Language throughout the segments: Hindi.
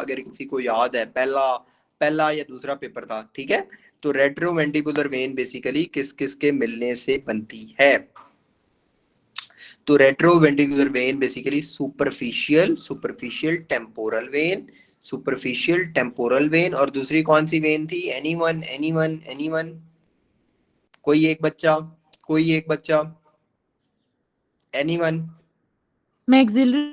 अगर किसी को याद है, पहला या दूसरा पेपर था, ठीक है। तो रेट्रोमैंडिबुलर वेन बेसिकली किस किस के मिलने से बनती है? तो retroventricular vein basically superficial temporal vein, superficial temporal vein, और दूसरी कौन सी वेन थी? एनीवन? कोई एक बच्चा, एनीवन? मैक्सिलरी।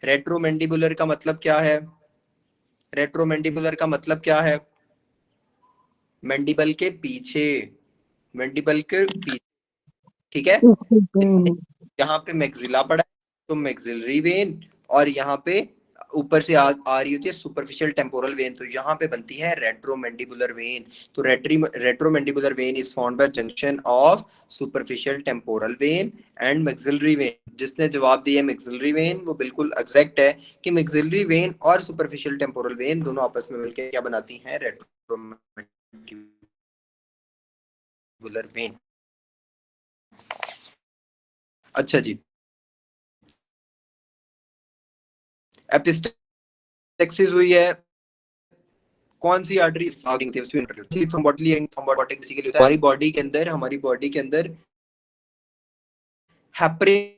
रेट्रोमैंडिबुलर का मतलब क्या है? रेट्रोमैंडिबुलर का मतलब क्या है? मैंडिबल के पीछे, मैंडिबल के पीछे, ठीक है। यहाँ पे मैक्सिला पड़ा है तो मैक्सिलरी वेन, और यहाँ पे ऊपर से आ रही होती है सुपरफिशियल टेम्पोरल वेन, तो यहाँ पे बनती है रेट्रोमैंडिबुलर वेन। तो retromandibular vein is found by junction of superficial temporal vein and maxillary vein. जिसने जवाब दिया मैक्सिलरी वेन वो बिल्कुल एग्जैक्ट है कि मैक्सिलरी वेन और सुपरफिशियल टेम्पोरल वेन दोनों आपस में मिलकर क्या बनाती हैं? रेट्रोमैंडिबुलर वेन। अच्छा जी, एपिस्टेक्सिस हुई है, कौन सी आर्टरी? हमारी बॉडी के अंदर हेपरिन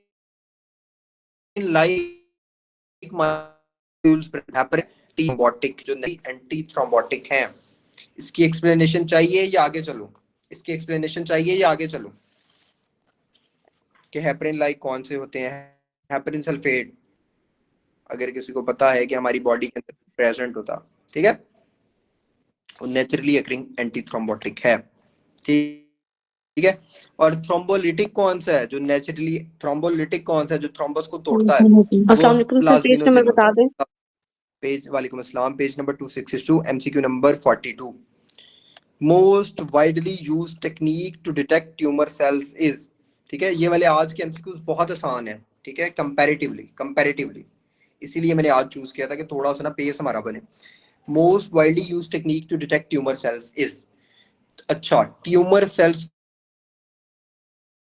लाइक मॉलिक्यूल्स, थ्रोम्बोटिक जो एंटी थ्रोम्बोटिक हैं। इसकी एक्सप्लेनेशन चाहिए या आगे चलो? इसकी एक्सप्लेनेशन चाहिए या आगे चलो? कि हेपरिन लाइक कौन से होते हैं? हेपरिन सल्फेट, अगर किसी को पता है कि हमारी बॉडी के अंदर प्रेजेंट होता, ठीक है, नेचुरली अकरिंग एंटी थ्रोम्बोटिक है, ठीक है। और थ्रोम्बोलिटिक कौन सा है? जो नेचुरली थ्रोम्बोलिटिक कौन सा है जो थ्रोम्बस को तोड़ता है? अस्सलाम वालेकुम सर, पेज नंबर बता दें। पेज, वालेकुम अस्सलाम, page number 262, MCQ number 42। Most widely used technique to detect tumour cells is, ठीक है। ये वाले आज के एमसीक्यूज बहुत आसान है, ठीक है, कंपैरेटिवली इसीलिए मैंने आज चूज किया था कि थोड़ा सा ना पेस हमारा बने। Most widely used technique to detect tumour cells is, अच्छा, ट्यूमर सेल्स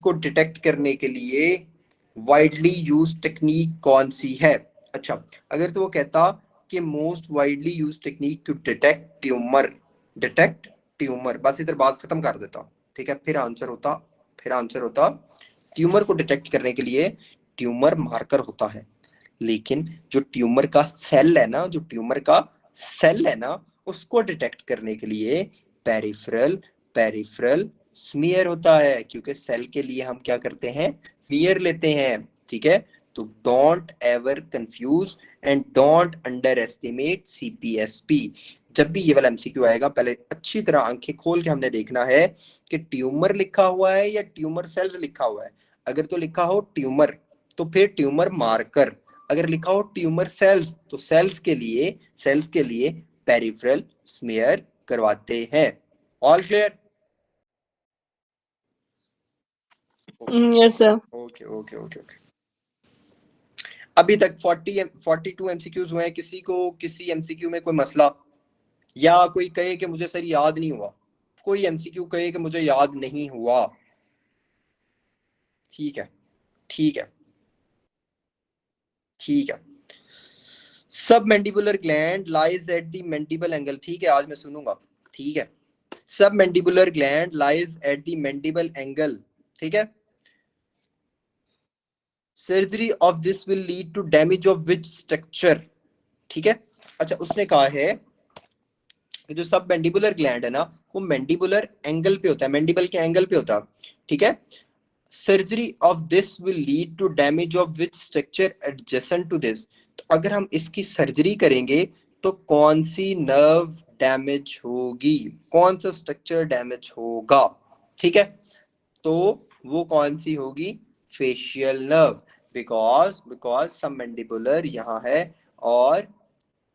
को डिटेक्ट करने के लिए वाइडली यूज टेक्निक कौन सी है? अच्छा, अगर तो वो कहता कि most widely use technique to detect tumour, बस इधर बात खत्म कर देता, ठीक है। फिर आंसर होता ट्यूमर को डिटेक्ट करने के लिए ट्यूमर मार्कर होता है, लेकिन जो ट्यूमर का सेल है ना उसको डिटेक्ट करने के लिए पेरिफेरल स्मीयर होता है, क्योंकि सेल के लिए हम क्या करते हैं? स्मीयर लेते हैं, ठीक है। तो don't ever confuse and don't underestimate CPSP. जब भी ये वाला एमसीक्यू आएगा पहले अच्छी तरह आंखें खोल के हमने देखना है कि ट्यूमर लिखा हुआ है या ट्यूमर सेल्स लिखा हुआ है। अगर तो लिखा हो ट्यूमर तो फिर ट्यूमर मार्कर, अगर लिखा हो ट्यूमर सेल्स तो सेल्स के लिए पेरिफेरल स्मीयर करवाते हैं। All clear? Yes sir. Okay okay okay okay. अभी तक 42 एमसीक्यूज हुए हैं। किसी को किसी एमसीक्यू में कोई मसला, या कोई कहे कि मुझे सर याद नहीं हुआ, कोई एमसीक्यू कहे कि मुझे याद नहीं हुआ, ठीक है, ठीक है, ठीक है। Submandibular gland lies at the mandible angle, ठीक है, आज मैं सुनूंगा, ठीक है। Submandibular gland lies at the mandible angle, ठीक है। Surgery of this will lead to damage of which structure, ठीक है। अच्छा, उसने कहा है कि जो सब मैंडिबुलर ग्लैंड है ना वो मैंडिबुलर एंगल पे होता है, मैंडिबल के एंगल पे होता है, ठीक है। Surgery of this will lead to damage of which structure adjacent to this, तो अगर हम इसकी सर्जरी करेंगे तो कौन सी नर्व डैमेज होगी, कौन सा स्ट्रक्चर डैमेज होगा, ठीक है। तो वो कौन सी होगी? फेशियल नर्व, बिकॉज सब मैंडिबुलर यहाँ है, और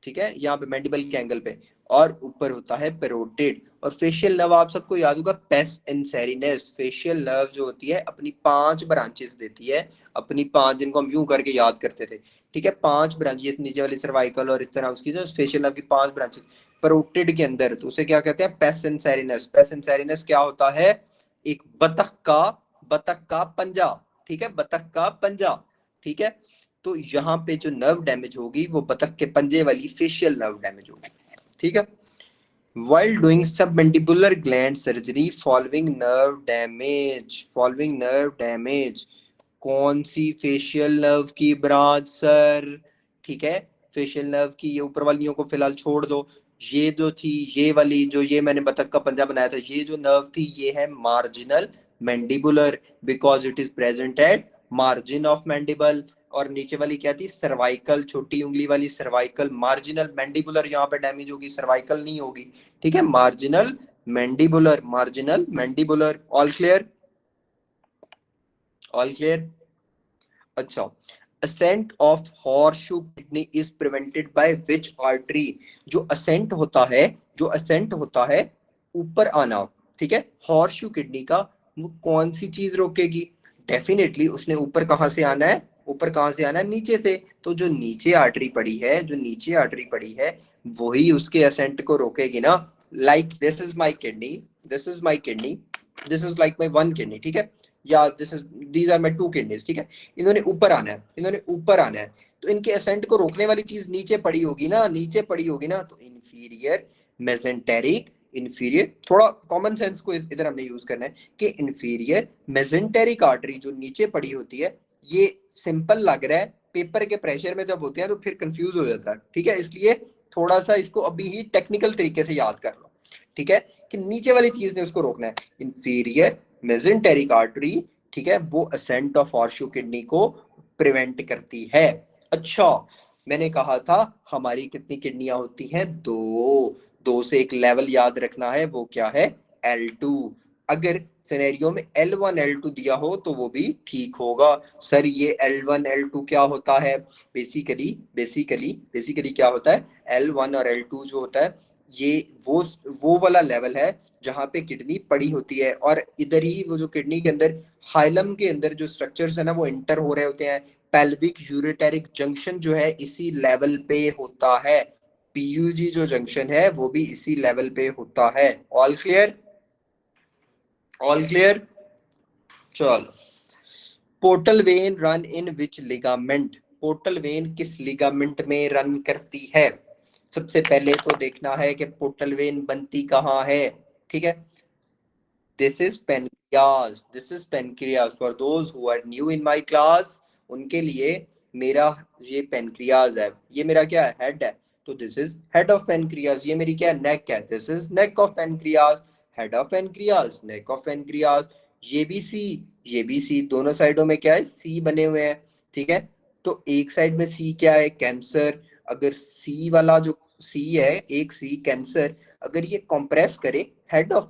ठीक है यहाँ पे मैंडिबल के एंगल पे, और ऊपर होता है पेरोटिड। और फेशियल नर्व आप सबको याद होगा पेस इंसेरिनस। फेशियल नर्व जो होती है अपनी 5 ब्रांचेस देती है, अपनी 5, जिनको हम यूं करके याद करते थे, ठीक है, 5 ब्रांचेस, नीचे वाली सर्वाइकल और इस तरह उसकी जो फेशियल नर्व की 5 ब्रांचेस पेरोटिड के अंदर, तो उसे क्या कहते हैं? पेस इंसेरिनस। पेस इंसेरिनस क्या होता है? एक बतख का पंजा, ठीक है, बतख का पंजा, ठीक है। तो यहाँ पे जो नर्व डैमेज होगी वो बतख के पंजे वाली फेशियल नर्व डैमेज होगी, ठीक है। While doing submandibular gland surgery following nerve damage, कौन सी फेशियल नर्व की ब्रांच सर? ठीक है, फेशियल नर्व की, ये ऊपर वालियों को फिलहाल छोड़ दो। ये जो थी, ये वाली जो ये मैंने बतख का पंजा बनाया था, ये जो नर्व थी ये है marginal mandibular, because it is present at margin of mandible. और नीचे वाली क्या थी? सर्वाइकल, छोटी उंगली वाली सर्वाइकल। मार्जिनल मैंडिबुलर यहाँ पे डैमेज होगी, सर्वाइकल नहीं होगी, ठीक है। Marginal mandibular, marginal mandibular. All clear? All clear? अच्छा, ascent of horseshoe kidney is prevented by which artery? जो ascent होता है, जो ascent होता है ऊपर आना, ठीक है, हॉर्शू किडनी का, वो कौन सी चीज रोकेगी? डेफिनेटली उसने ऊपर कहां से आना है? ऊपर कहां से आना है? नीचे से। तो जो नीचे आर्टरी पड़ी है, जो नीचे आर्टरी पड़ी है, वही उसके असेंट को रोकेगी ना। Like this is my kidney, this is my kidney, this is like my one kidney, ठीक है, या this is, these are my two kidneys, ठीक है। इन्होंने ऊपर आना है, इन्होंने ऊपर आना है, तो इनके असेंट को रोकने वाली चीज नीचे पड़ी होगी ना, नीचे पड़ी होगी ना। तो इंफीरियर मेसेंटेरिक, इंफीरियर, थोड़ा कॉमन सेंस को इधर हमने यूज करना है कि इंफीरियर मेसेंटेरिक आर्टरी जो नीचे पड़ी होती है, ये सिंपल लग रहा है, पेपर के प्रेशर में जब होते हैं तो फिर कंफ्यूज हो जाता है, ठीक है। इसलिए थोड़ा सा इसको अभी ही टेक्निकल तरीके से याद कर लो, ठीक है, कि नीचे वाली चीज ने उसको रोकना है, इंफीरियर मेसेंटेरिक आर्टरी, ठीक है, वो असेंट ऑफ हॉर्शू किडनी को प्रिवेंट करती है। अच्छा, मैंने कहा था हमारी कितनी किडनियां होती हैं? दो। दो से एक लेवल याद रखना है, वो क्या है? L2। अगर सिनेरियो में L1 L2 दिया हो तो वो भी ठीक होगा। सर ये L1 L2 क्या होता है? बेसिकली क्या होता है? L1 और L2 जो होता है, ये वो वाला लेवल है जहाँ पे किडनी पड़ी होती है, और इधर ही वो जो किडनी के अंदर, हाइलम के अंदर जो स्ट्रक्चर्स है ना, वो इंटर हो रहे होते हैं। पेल्विक यूरेटेरिक जंक्शन जो है इसी लेवल पे होता है, पीयूजी जो जंक्शन है वो भी इसी लेवल पे होता है। All clear? All clear? चलो, portal vein run in which ligament? Portal vein किस लिगामेंट में रन करती है? सबसे पहले तो देखना है कि पोर्टल वेन बनती कहाँ है, ठीक है। This is pancreas, this is pancreas. For those who are new in my class, उनके लिए मेरा ये पेनक्रियाज है, ये मेरा क्या है? हेड है। तो this is head of pancreas. ये मेरी क्या है? नेक है। This is neck of pancreas, head of pancreas, neck of pancreas. ये भी सी, ये भी सी, दोनों साइडों में क्या है? सी बने हुए हैं, ठीक है। तो एक साइड में सी क्या है? कैंसर। अगर सी वाला जो सी है, एक सी कैंसर, अगर ये कंप्रेस करे हेड ऑफ